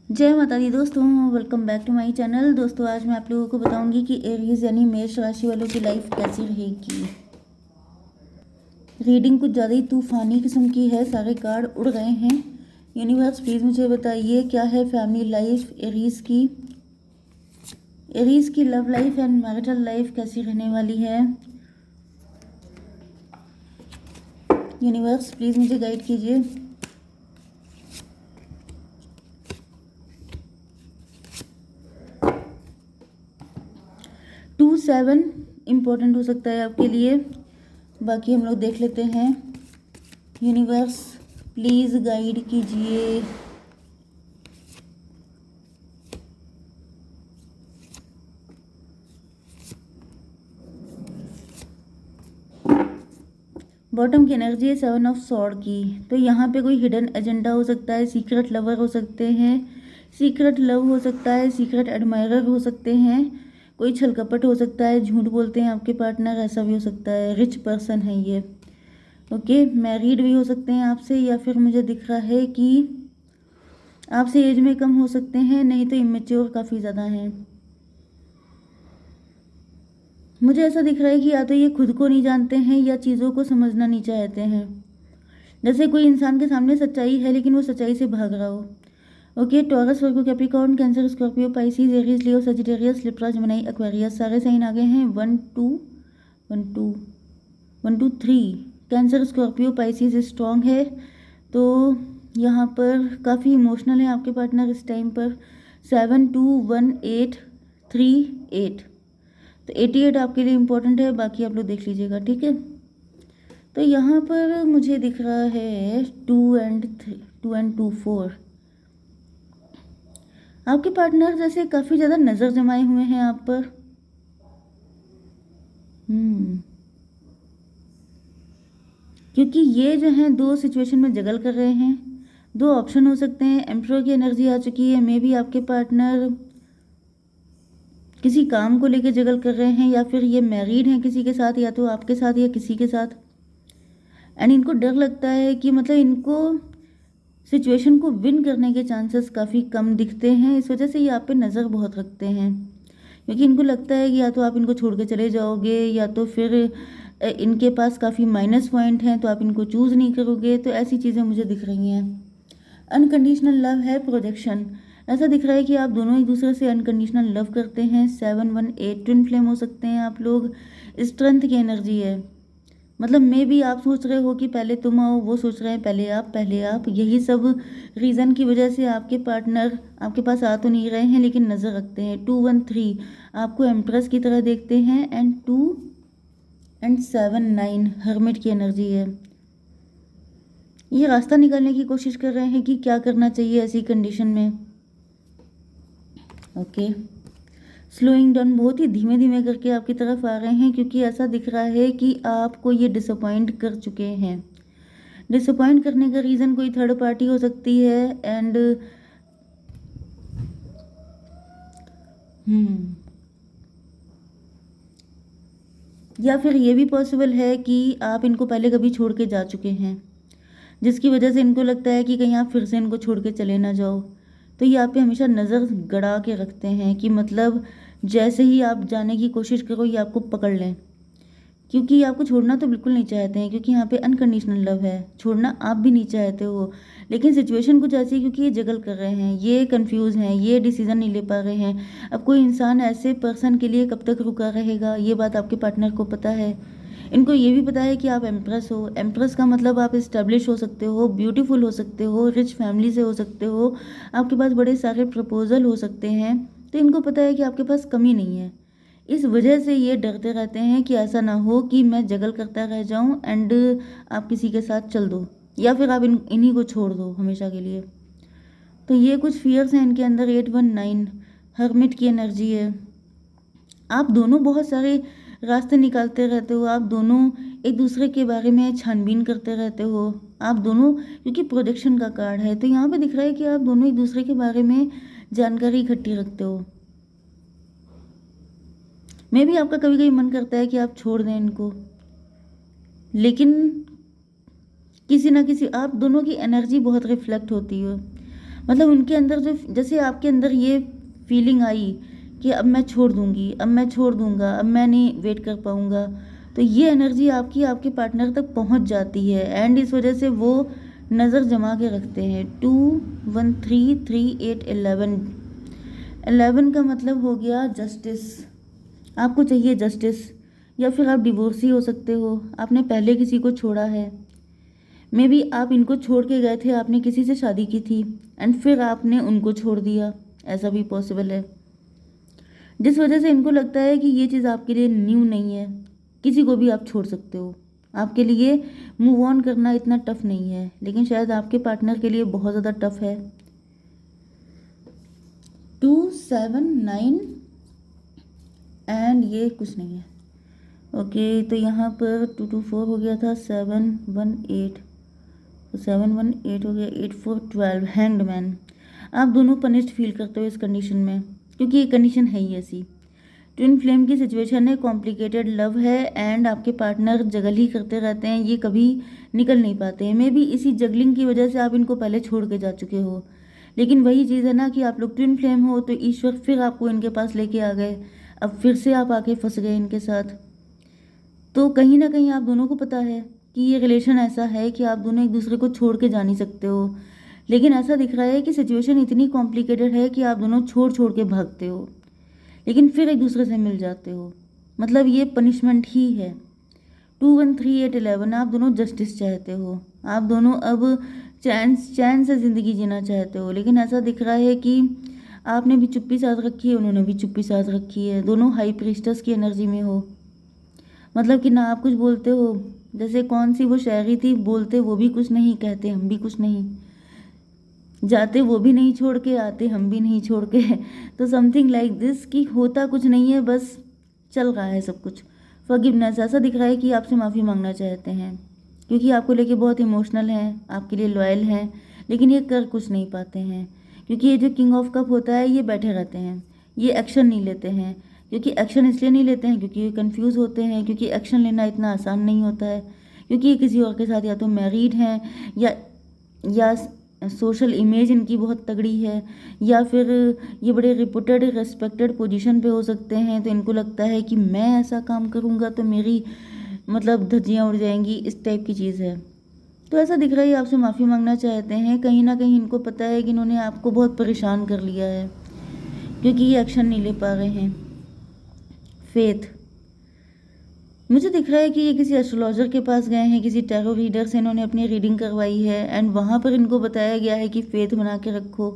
जय माता दी दोस्तों, welcome back to my channel. दोस्तों आज मैं आप लोगों को बताऊंगी कि एरीज यानी मेष राशि वालों की लाइफ कैसी रहेगी। रीडिंग कुछ ज़्यादा ही तूफानी किस्म की है, सारे कार्ड उड़ गए हैं। यूनिवर्स प्लीज़ मुझे बताइए क्या है फैमिली लाइफ एरीज की। एरीज की love life and marital life कैसी रहने वाली है। यूनिवर्स प्लीज़ मुझे गाइड कीजिए। टू सेवन इम्पोर्टेंट हो सकता है आपके लिए, बाकी हम लोग देख लेते हैं। यूनिवर्स प्लीज़ गाइड कीजिए। बॉटम की एनर्जी है 7 ऑफ सॉर्ड की, तो यहाँ पे कोई हिडन एजेंडा हो सकता है, सीक्रेट लवर हो सकते हैं, सीक्रेट लव हो सकता है, सीक्रेट एडमायरर हो सकते हैं, कोई छलकपट हो सकता है, झूठ बोलते हैं आपके पार्टनर, ऐसा भी हो सकता है। रिच पर्सन है ये, ओके। मैरिड भी हो सकते हैं आपसे, या फिर मुझे दिख रहा है कि आपसे एज में कम हो सकते हैं, नहीं तो इमेच्योर काफ़ी ज़्यादा हैं। मुझे ऐसा दिख रहा है कि या तो ये खुद को नहीं जानते हैं या चीज़ों को समझना नहीं चाहते हैं। जैसे कोई इंसान के सामने सच्चाई है लेकिन वो सच्चाई से भाग रहा हो। Okay, Taurus, Virgo, Capricorn, Cancer, Scorpio, Pisces, Aries, Leo, Sagittarius, Libra, Gemini, Aquarius, सारे साइन आ गए हैं। 1 2 कैंसर, स्कॉर्पियो, पाइसिस स्ट्रॉन्ग है, तो यहाँ पर काफ़ी इमोशनल है आपके पार्टनर इस टाइम पर। 7 2 1 8 3 8, तो 88 आपके लिए इम्पोर्टेंट है, बाकी आप लोग देख लीजिएगा, ठीक है। तो यहाँ पर मुझे दिख रहा है 2 and 2 आपके पार्टनर जैसे काफ़ी ज़्यादा नज़र जमाए हुए हैं आप पर। क्योंकि ये जो हैं दो सिचुएशन में जगल कर रहे हैं, दो ऑप्शन हो सकते हैं। एम्परर की एनर्जी आ चुकी है, मे बी आपके पार्टनर किसी काम को लेकर जगल कर रहे हैं, या फिर ये मैरिड हैं किसी के साथ, या तो आपके साथ या किसी के साथ। एंड इनको डर लगता है कि मतलब इनको सिचुएशन को विन करने के चांसेस काफ़ी कम दिखते हैं, इस वजह से ये आप पे नज़र बहुत रखते हैं। क्योंकि इनको लगता है कि या तो आप इनको छोड़ के चले जाओगे, या तो फिर इनके पास काफ़ी माइनस पॉइंट हैं तो आप इनको चूज़ नहीं करोगे, तो ऐसी चीज़ें मुझे दिख रही हैं। अनकंडीशनल लव है, प्रोजेक्शन, ऐसा दिख रहा है कि आप दोनों एक दूसरे से अनकंडीशनल लव करते हैं। 7 1 8 ट्विन फ्लेम हो सकते हैं आप लोग। स्ट्रेंथ की एनर्जी है, मतलब मे भी आप सोच रहे हो कि पहले तुम आओ, वो सोच रहे हैं पहले आप। यही सब रीज़न की वजह से आपके पार्टनर आपके पास आ तो नहीं रहे हैं लेकिन नज़र रखते हैं। 2 1 3 आपको एम्प्रेस की तरह देखते हैं, एंड 2 and 7 9 हर्मिट की एनर्जी है। ये रास्ता निकालने की कोशिश कर रहे हैं कि क्या करना चाहिए ऐसी कंडीशन में। ओके, स्लोइंग डाउन, बहुत ही धीमे धीमे करके आपकी तरफ आ रहे हैं, क्योंकि ऐसा दिख रहा है कि आपको ये डिसअपॉइंट कर चुके हैं। डिसअपॉइंट करने का रीज़न कोई थर्ड पार्टी हो सकती है, एंड या फिर ये भी पॉसिबल है कि आप इनको पहले कभी छोड़ के जा चुके हैं, जिसकी वजह से इनको लगता है कि कहीं आप फिर से इनको छोड़ के चले ना जाओ। तो ये आप पे हमेशा नज़र गड़ा के रखते हैं कि मतलब जैसे ही आप जाने की कोशिश करो ये आपको पकड़ लें, क्योंकि आपको छोड़ना तो बिल्कुल नहीं चाहते हैं, क्योंकि यहाँ पे अनकंडीशनल लव है। छोड़ना आप भी नहीं चाहते हो, लेकिन सिचुएशन कुछ ऐसी है क्योंकि ये जगल कर रहे हैं, ये कंफ्यूज हैं, ये डिसीजन नहीं ले पा रहे हैं। अब कोई इंसान ऐसे पर्सन के लिए कब तक रुका रहेगा, ये बात आपके पार्टनर को पता है। इनको ये भी पता है कि आप एम्प्रेस हो। एम्प्रेस का मतलब आप इस्टेब्लिश हो सकते हो, ब्यूटीफुल हो सकते हो, रिच फैमिली से हो सकते हो, आपके पास बड़े सारे प्रपोजल हो सकते हैं। तो इनको पता है कि आपके पास कमी नहीं है, इस वजह से ये डरते रहते हैं कि ऐसा ना हो कि मैं जगल करता रह जाऊं एंड आप किसी के साथ चल दो, या फिर आप इन्हीं को छोड़ दो हमेशा के लिए। तो ये कुछ फियर्स हैं इनके अंदर। 8 1 9 हर्मिट की एनर्जी है। आप दोनों बहुत सारे रास्ते निकालते रहते हो, आप दोनों एक दूसरे के बारे में छानबीन करते रहते हो, आप दोनों, क्योंकि प्रोजेक्शन का कार्ड है तो यहाँ पे दिख रहा है कि आप दोनों एक दूसरे के बारे में जानकारी इकट्ठी रखते हो। मे भी आपका कभी कभी मन करता है कि आप छोड़ दें इनको, लेकिन किसी ना किसी आप दोनों की एनर्जी बहुत रिफ्लेक्ट होती है। मतलब उनके अंदर जो, जैसे आपके अंदर ये फीलिंग आई कि अब मैं छोड़ दूंगी, अब मैं छोड़ दूंगा, अब मैं नहीं वेट कर पाऊंगा, तो ये एनर्जी आपकी आपके पार्टनर तक पहुंच जाती है एंड इस वजह से वो नज़र जमा के रखते हैं। 2 1 3 3 8 11, 11 का मतलब हो गया जस्टिस। आपको चाहिए जस्टिस, या फिर आप डिवोर्सी हो सकते हो, आपने पहले किसी को छोड़ा है, मे बी आप इनको छोड़ के गए थे, आपने किसी से शादी की थी एंड फिर आपने उनको छोड़ दिया, ऐसा भी पॉसिबल है। जिस वजह से इनको लगता है कि ये चीज़ आपके लिए न्यू नहीं है, किसी को भी आप छोड़ सकते हो, आपके लिए मूव ऑन करना इतना टफ नहीं है, लेकिन शायद आपके पार्टनर के लिए बहुत ज़्यादा टफ है। 2 7 9 एंड ये कुछ नहीं है। ओके, तो यहाँ पर 2 2 4 हो गया था, 7 1 8, तो 7 1 8 हो गया, 8 4 12, हैंग्ड मैन। आप दोनों पनिश्ड फील करते हो इस कंडीशन में, क्योंकि ये कंडीशन है ही ऐसी। ट्विन फ्लेम की सिचुएशन है, कॉम्प्लिकेटेड लव है एंड आपके पार्टनर जगल ही करते रहते हैं, ये कभी निकल नहीं पाते हैं। मे बी इसी जगलिंग की वजह से आप इनको पहले छोड़ के जा चुके हो, लेकिन वही चीज़ है ना कि आप लोग ट्विन फ्लेम हो, तो ईश्वर फिर आपको इनके पास लेके आ गए, अब फिर से आप आके फंस गए इनके साथ। तो कहीं ना कहीं आप दोनों को पता है कि ये रिलेशन ऐसा है कि आप दोनों एक दूसरे को छोड़ के जा नहीं सकते हो, लेकिन ऐसा दिख रहा है कि सिचुएशन इतनी कॉम्प्लिकेटेड है कि आप दोनों छोड़ छोड़ के भागते हो, लेकिन फिर एक दूसरे से मिल जाते हो। मतलब ये पनिशमेंट ही है। 2 1 3 8 11, आप दोनों जस्टिस चाहते हो, आप दोनों अब चैन से ज़िंदगी जीना चाहते हो, लेकिन ऐसा दिख रहा है कि आपने भी चुप्पी साध रखी है, उन्होंने भी चुप्पी साध रखी है, दोनों हाई प्रीस्टस की एनर्जी में हो। मतलब कि ना आप कुछ बोलते हो, जैसे कौन सी वो शायरी थी, बोलते वो भी कुछ नहीं, कहते हम भी कुछ नहीं, जाते वो भी नहीं छोड़ के, आते हम भी नहीं छोड़ के। तो समथिंग लाइक दिस, कि होता कुछ नहीं है, बस चल रहा है सब कुछ। फॉरगिवनेस, ऐसा दिख रहा है कि आपसे माफ़ी मांगना चाहते हैं, क्योंकि आपको लेके बहुत इमोशनल हैं, आपके लिए लॉयल हैं, लेकिन ये कर कुछ नहीं पाते हैं, क्योंकि ये जो किंग ऑफ कप होता है ये बैठे रहते हैं, ये एक्शन नहीं लेते हैं। क्योंकि एक्शन इसलिए नहीं लेते हैं क्योंकि ये कंफ्यूज होते हैं, क्योंकि एक्शन लेना इतना आसान नहीं होता है, क्योंकि ये किसी और के साथ या तो मैरिड हैं, या सोशल इमेज इनकी बहुत तगड़ी है, या फिर ये बड़े रिपुटेड रेस्पेक्टेड पोजीशन पे हो सकते हैं, तो इनको लगता है कि मैं ऐसा काम करूँगा तो मेरी मतलब धज्जियाँ उड़ जाएंगी, इस टाइप की चीज़ है। तो ऐसा दिख रहा है आपसे माफ़ी मांगना चाहते हैं, कहीं ना कहीं इनको पता है कि इन्होंने आपको बहुत परेशान कर लिया है, क्योंकि ये एक्शन नहीं ले पा रहे हैं। फेथ, मुझे दिख रहा है कि ये किसी एस्ट्रोलॉजर के पास गए हैं, किसी टैरो रीडर से इन्होंने अपनी रीडिंग करवाई है एंड वहाँ पर इनको बताया गया है कि फेथ बना के रखो,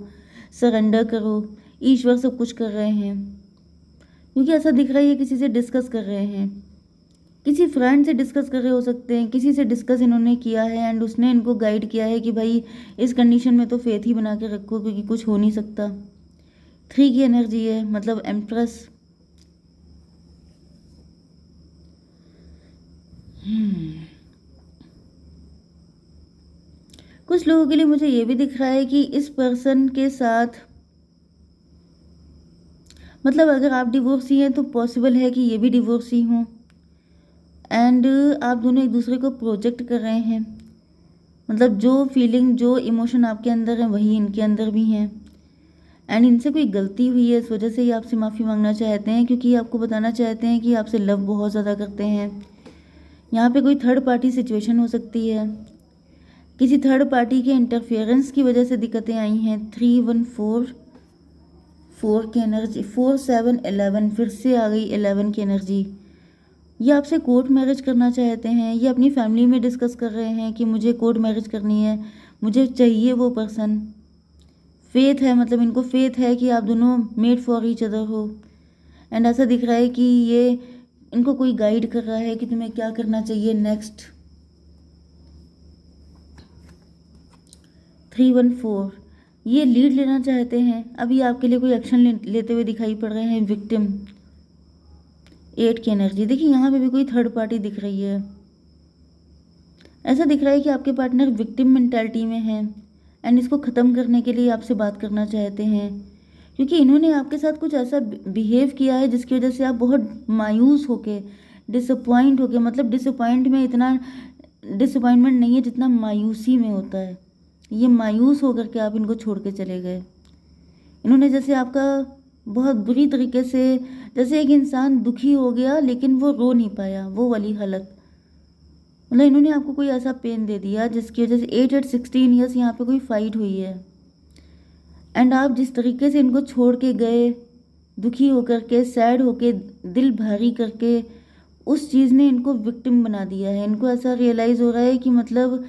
सरेंडर करो, ईश्वर सब कुछ कर रहे हैं। क्योंकि ऐसा दिख रहा है ये किसी से डिस्कस कर रहे हैं, किसी फ्रेंड से डिस्कस कर रहे हो सकते हैं, किसी से डिस्कस इन्होंने किया है एंड उसने इनको गाइड किया है कि भाई इस कंडीशन में तो फेथ ही बना के रखो, क्योंकि कुछ हो नहीं सकता। 3 की एनर्जी है, मतलब एम्प्रेस। कुछ लोगों के लिए मुझे ये भी दिख रहा है कि इस पर्सन के साथ, मतलब अगर आप डिवोर्सी हैं तो पॉसिबल है कि ये भी डिवोर्सी हों एंड आप दोनों एक दूसरे को प्रोजेक्ट कर रहे हैं। मतलब जो फीलिंग, जो इमोशन आपके अंदर है वही इनके अंदर भी हैं एंड इनसे कोई गलती हुई है, इस वजह से ये आपसे माफ़ी मांगना चाहते हैं, क्योंकि आपको बताना चाहते हैं कि आपसे लव बहुत ज़्यादा करते हैं। यहाँ पे कोई थर्ड पार्टी सिचुएशन हो सकती है, किसी थर्ड पार्टी के इंटरफेरेंस की वजह से दिक्कतें आई हैं। 3 1 4, 4 की एनर्जी, 4 7 11, फिर से आ गई 11 की एनर्जी। ये आपसे कोर्ट मैरिज करना चाहते हैं, ये अपनी फैमिली में डिस्कस कर रहे हैं कि मुझे कोर्ट मैरिज करनी है, मुझे चाहिए वो पर्सन। फेथ है, मतलब इनको फेथ है कि आप दोनों मेड फॉर ईच अदर हो एंड ऐसा दिख रहा है कि ये इनको कोई गाइड कर रहा है कि तुम्हें क्या करना चाहिए नेक्स्ट। 3 1 4, ये लीड लेना चाहते हैं, अभी आपके लिए कोई एक्शन लेते हुए दिखाई पड़ रहे हैं। विक्टिम, 8 की एनर्जी, देखिए यहाँ पे भी कोई थर्ड पार्टी दिख रही है। ऐसा दिख रहा है कि आपके पार्टनर विक्टिम मेंटालिटी में है एंड इसको ख़त्म करने के लिए आपसे बात करना चाहते हैं, क्योंकि इन्होंने आपके साथ कुछ ऐसा बिहेव किया है जिसकी वजह से आप बहुत मायूस होके, डिसअपॉइंट होके, मतलब डिसअपॉइंट में इतना डिसअपॉइंटमेंट नहीं है जितना मायूसी में होता है, ये मायूस होकर के आप इनको छोड़ के चले गए। इन्होंने जैसे आपका बहुत बुरी तरीके से, जैसे एक इंसान दुखी हो गया लेकिन वो रो नहीं पाया, वो वाली हालत। मतलब इन्होंने आपको कोई ऐसा पेन दे दिया जिसकी वजह से 8 16 ईयर्स यहाँ पे कोई फाइट हुई है। एंड आप जिस तरीके से इनको छोड़ के गए, दुखी होकर के, सैड होके, दिल भारी करके, उस चीज़ ने इनको विक्टिम बना दिया है। इनको ऐसा रियलाइज़ हो रहा है कि मतलब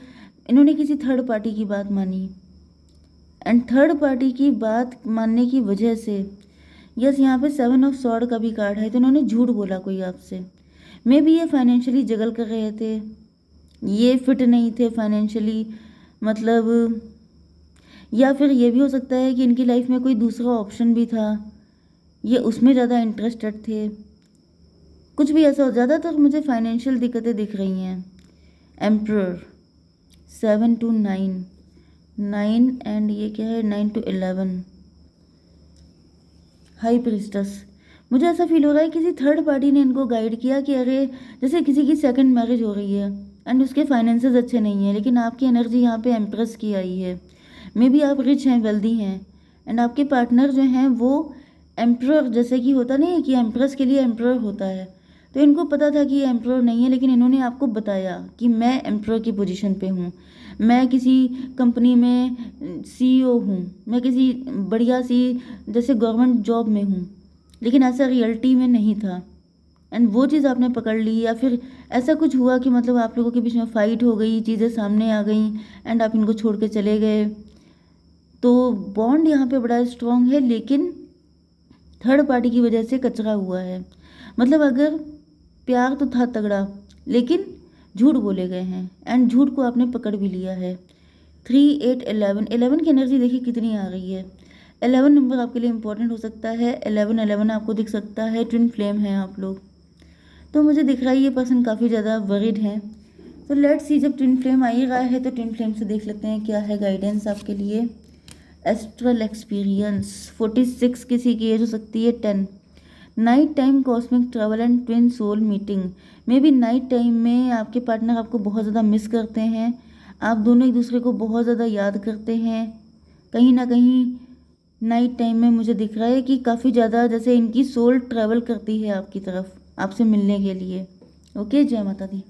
इन्होंने किसी थर्ड पार्टी की बात मानी, एंड थर्ड पार्टी की बात मानने की वजह से, यस यहाँ पे 7 ऑफ सॉर्ड का भी कार्ड है, तो इन्होंने झूठ बोला कोई आपसे। मे बी ये फाइनेंशियली जगल कर रहे थे, ये फिट नहीं थे फाइनेंशियली, मतलब, या फिर ये भी हो सकता है कि इनकी लाइफ में कोई दूसरा ऑप्शन भी था, ये उसमें ज़्यादा इंटरेस्टेड थे, कुछ भी ऐसा हो। ज़्यादातर मुझे फाइनेंशियल दिक्कतें दिख रही हैं। एम्परर 7 to 9, 9 एंड ये क्या है 9 to 11, हाई प्रिस्टस। मुझे ऐसा फील हो रहा है किसी थर्ड पार्टी ने इनको गाइड किया कि अरे जैसे किसी की सेकंड मैरिज हो रही है एंड उसके फाइनेंसेस अच्छे नहीं हैं, लेकिन आपकी एनर्जी यहाँ पे एम्प्रेस की आई है। मे बी आप रिच हैं, वेल्दी हैं, एंड आपके पार्टनर जो हैं वो एम्प्रर, जैसे कि होता नहीं है कि एम्प्रेस के लिए एम्प्रर होता है, तो इनको पता था कि ये एम्प्रर नहीं है, लेकिन इन्होंने आपको बताया कि मैं एम्प्रर की पोजीशन पे हूँ, मैं किसी कंपनी में CEO हूँ, मैं किसी बढ़िया सी जैसे गवर्नमेंट जॉब में हूँ, लेकिन ऐसा रियलिटी में नहीं था। एंड वो चीज़ आपने पकड़ ली, या फिर ऐसा कुछ हुआ कि मतलब आप लोगों के बीच में फाइट हो गई, चीज़ें सामने आ गई एंड आप इनको छोड़ के चले गए। तो बॉन्ड यहाँ पे बड़ा स्ट्रॉन्ग है, लेकिन थर्ड पार्टी की वजह से कचरा हुआ है। मतलब अगर प्यार तो था तगड़ा, लेकिन झूठ बोले गए हैं, एंड झूठ को आपने पकड़ भी लिया है। 3 8 11, 11 की एनर्जी देखिए कितनी आ रही है। 11 नंबर आपके लिए इंपॉर्टेंट हो सकता है। 11 आपको दिख सकता है, ट्विन फ्लेम हैं आप लोग। तो मुझे दिख रहा है ये पर्सन काफ़ी ज़्यादा वरीड है। तो लेट्स सी, जब ट्विन फ्लेम आ ही रहा है तो ट्विन फ्लेम से देख लेते हैं क्या है गाइडेंस आपके लिए। एस्ट्रल एक्सपीरियंस 46 किसी की एज हो सकती है 10। Night time cosmic travel and twin soul meeting. Maybe night time में आपके पार्टनर आपको बहुत ज़्यादा मिस करते हैं, आप दोनों एक दूसरे को बहुत ज़्यादा याद करते हैं। कहीं ना कहीं नाइट टाइम में मुझे दिख रहा है कि काफ़ी ज़्यादा जैसे इनकी सोल ट्रैवल करती है आपकी तरफ, आपसे मिलने के लिए। ओके, जय माता दी।